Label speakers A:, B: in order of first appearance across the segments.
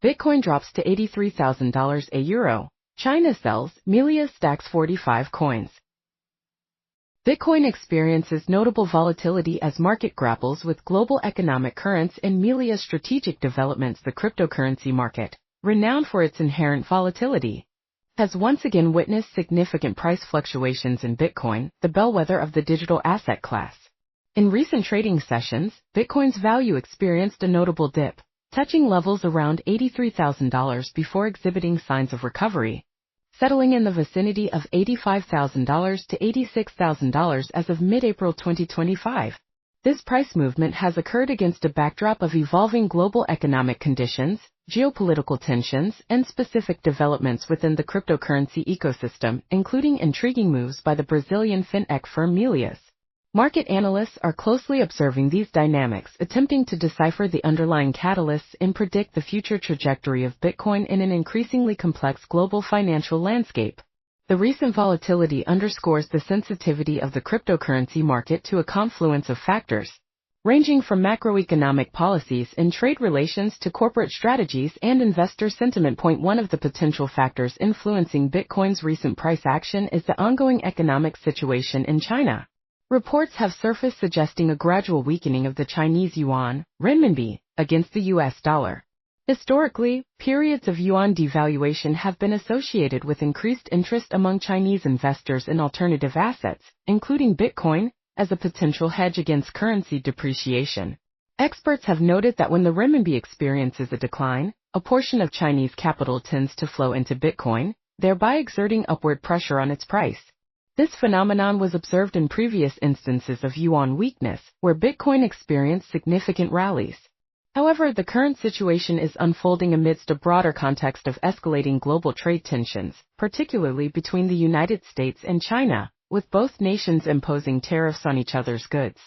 A: Bitcoin drops to $83,000 a euro. China sells, Meliuz stacks 45 coins. Bitcoin experiences notable volatility as market grapples with global economic currents and Meliuz strategic developments. The cryptocurrency market, renowned for its inherent volatility, has once again witnessed significant price fluctuations in Bitcoin, the bellwether of the digital asset class. In recent trading sessions, Bitcoin's value experienced a notable dip, touching levels around $83,000 before exhibiting signs of recovery, settling in the vicinity of $85,000 to $86,000 as of mid-April 2025. This price movement has occurred against a backdrop of evolving global economic conditions, geopolitical tensions, and specific developments within the cryptocurrency ecosystem, including intriguing moves by the Brazilian fintech firm Meliuz. Market analysts are closely observing these dynamics, attempting to decipher the underlying catalysts and predict the future trajectory of Bitcoin in an increasingly complex global financial landscape. The recent volatility underscores the sensitivity of the cryptocurrency market to a confluence of factors, ranging from macroeconomic policies and trade relations to corporate strategies and investor sentiment. One of the potential factors influencing Bitcoin's recent price action is the ongoing economic situation in China. Reports have surfaced suggesting a gradual weakening of the Chinese yuan, renminbi, against the US dollar. Historically, periods of yuan devaluation have been associated with increased interest among Chinese investors in alternative assets, including Bitcoin, as a potential hedge against currency depreciation. Experts have noted that when the renminbi experiences a decline, a portion of Chinese capital tends to flow into Bitcoin, thereby exerting upward pressure on its price. This phenomenon was observed in previous instances of yuan weakness, where Bitcoin experienced significant rallies. However, the current situation is unfolding amidst a broader context of escalating global trade tensions, particularly between the United States and China, with both nations imposing tariffs on each other's goods.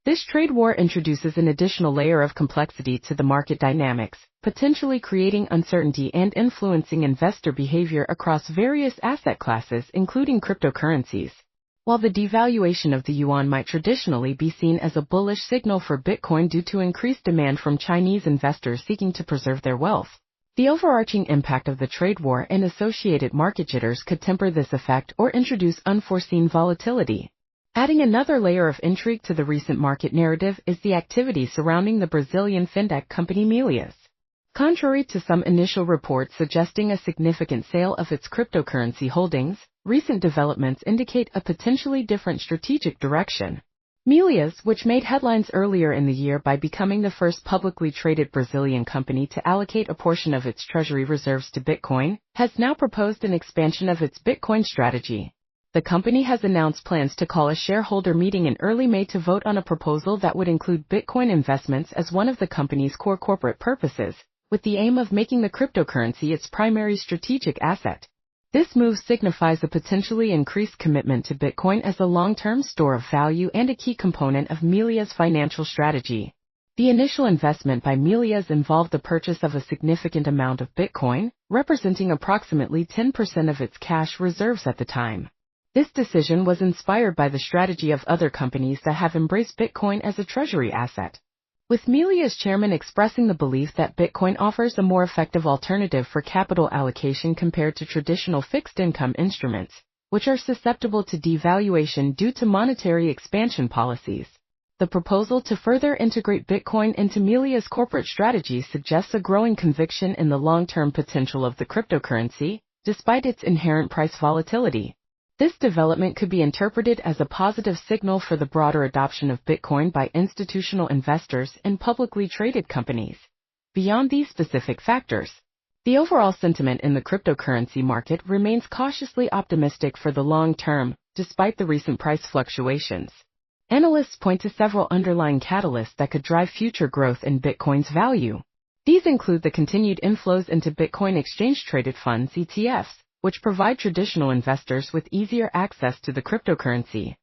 A: This trade war introduces an additional layer of complexity to the market dynamics, potentially creating uncertainty and influencing investor behavior across various asset classes, including cryptocurrencies. While the devaluation of the yuan might traditionally be seen as a bullish signal for Bitcoin due to increased demand from Chinese investors seeking to preserve their wealth, the overarching impact of the trade war and associated market jitters could temper this effect or introduce unforeseen volatility. Adding another layer of intrigue to the recent market narrative is the activity surrounding the Brazilian fintech company Meliuz. Contrary to some initial reports suggesting a significant sale of its cryptocurrency holdings, recent developments indicate a potentially different strategic direction. Meliuz, which made headlines earlier in the year by becoming the first publicly traded Brazilian company to allocate a portion of its treasury reserves to Bitcoin, has now proposed an expansion of its Bitcoin strategy. The company has announced plans to call a shareholder meeting in early May to vote on a proposal that would include Bitcoin investments as one of the company's core corporate purposes, with the aim of making the cryptocurrency its primary strategic asset. This move signifies a potentially increased commitment to Bitcoin as a long-term store of value and a key component of Meliuz's financial strategy. The initial investment by Meliuz involved the purchase of a significant amount of Bitcoin, representing approximately 10% of its cash reserves at the time. This decision was inspired by the strategy of other companies that have embraced Bitcoin as a treasury asset, with Meliuz chairman expressing the belief that Bitcoin offers a more effective alternative for capital allocation compared to traditional fixed-income instruments, which are susceptible to devaluation due to monetary expansion policies. The proposal to further integrate Bitcoin into Meliuz's corporate strategy suggests a growing conviction in the long-term potential of the cryptocurrency, despite its inherent price volatility. This development could be interpreted as a positive signal for the broader adoption of Bitcoin by institutional investors and publicly traded companies. Beyond these specific factors, the overall sentiment in the cryptocurrency market remains cautiously optimistic for the long term, despite the recent price fluctuations. Analysts point to several underlying catalysts that could drive future growth in Bitcoin's value. These include the continued inflows into Bitcoin exchange-traded funds (ETFs), which provide traditional investors with easier access to the cryptocurrency.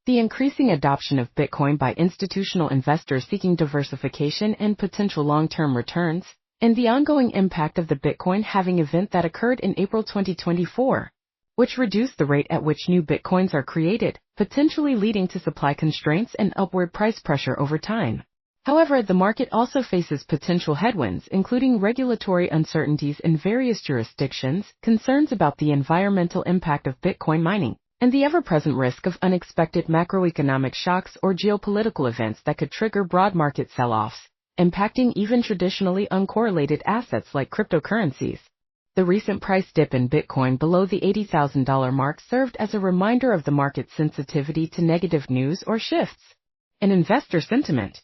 A: The increasing adoption of Bitcoin by institutional investors seeking diversification and potential long-term returns, and the ongoing impact of the Bitcoin halving event that occurred in April 2024, which reduced the rate at which new Bitcoins are created, potentially leading to supply constraints and upward price pressure over time. However, the market also faces potential headwinds, including regulatory uncertainties in various jurisdictions, concerns about the environmental impact of Bitcoin mining, and the ever-present risk of unexpected macroeconomic shocks or geopolitical events that could trigger broad market sell-offs, impacting even traditionally uncorrelated assets like cryptocurrencies. The recent price dip in Bitcoin below the $80,000 mark served as a reminder of the market's sensitivity to negative news or shifts in investor sentiment.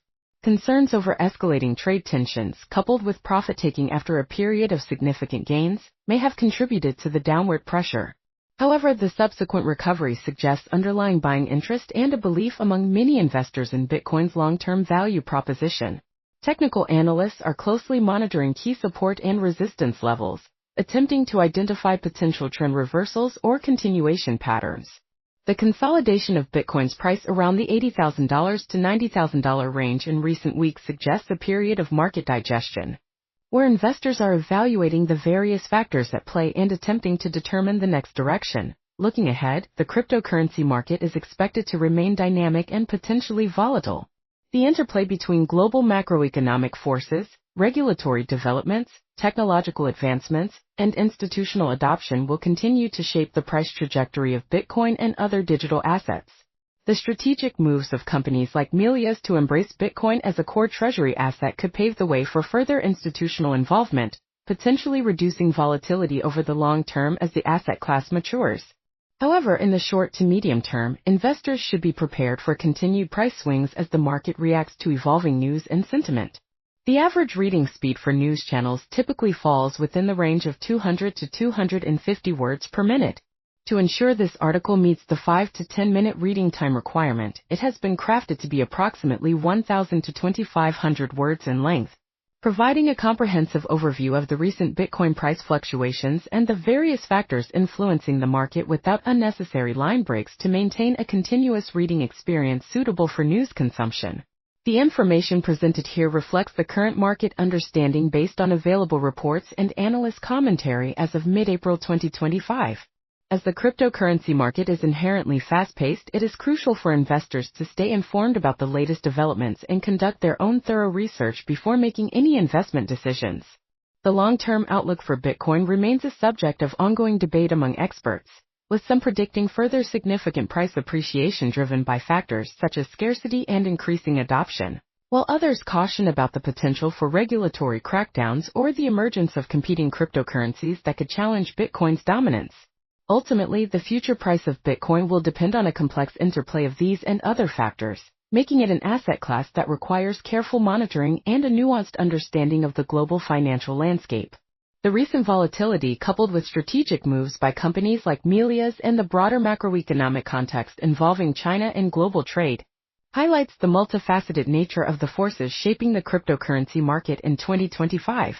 A: Concerns over escalating trade tensions, coupled with profit-taking after a period of significant gains, may have contributed to the downward pressure. However, the subsequent recovery suggests underlying buying interest and a belief among many investors in Bitcoin's long-term value proposition. Technical analysts are closely monitoring key support and resistance levels, attempting to identify potential trend reversals or continuation patterns. The consolidation of Bitcoin's price around the $80,000 to $90,000 range in recent weeks suggests a period of market digestion, where investors are evaluating the various factors at play and attempting to determine the next direction. Looking ahead, the cryptocurrency market is expected to remain dynamic and potentially volatile. The interplay between global macroeconomic forces, regulatory developments, technological advancements, and institutional adoption will continue to shape the price trajectory of Bitcoin and other digital assets. The strategic moves of companies like Meliuz to embrace Bitcoin as a core treasury asset could pave the way for further institutional involvement, potentially reducing volatility over the long term as the asset class matures. However, in the short to medium term, investors should be prepared for continued price swings as the market reacts to evolving news and sentiment. The average reading speed for news channels typically falls within the range of 200 to 250 words per minute. To ensure this article meets the 5 to 10 minute reading time requirement, it has been crafted to be approximately 1,000 to 2,500 words in length, providing a comprehensive overview of the recent Bitcoin price fluctuations and the various factors influencing the market without unnecessary line breaks to maintain a continuous reading experience suitable for news consumption. The information presented here reflects the current market understanding based on available reports and analyst commentary as of mid-April 2025. As the cryptocurrency market is inherently fast-paced, it is crucial for investors to stay informed about the latest developments and conduct their own thorough research before making any investment decisions. The long-term outlook for Bitcoin remains a subject of ongoing debate among experts, with some predicting further significant price appreciation driven by factors such as scarcity and increasing adoption, while others caution about the potential for regulatory crackdowns or the emergence of competing cryptocurrencies that could challenge Bitcoin's dominance. Ultimately, the future price of Bitcoin will depend on a complex interplay of these and other factors, making it an asset class that requires careful monitoring and a nuanced understanding of the global financial landscape. The recent volatility, coupled with strategic moves by companies like Meliuz and the broader macroeconomic context involving China and global trade, highlights the multifaceted nature of the forces shaping the cryptocurrency market in 2025.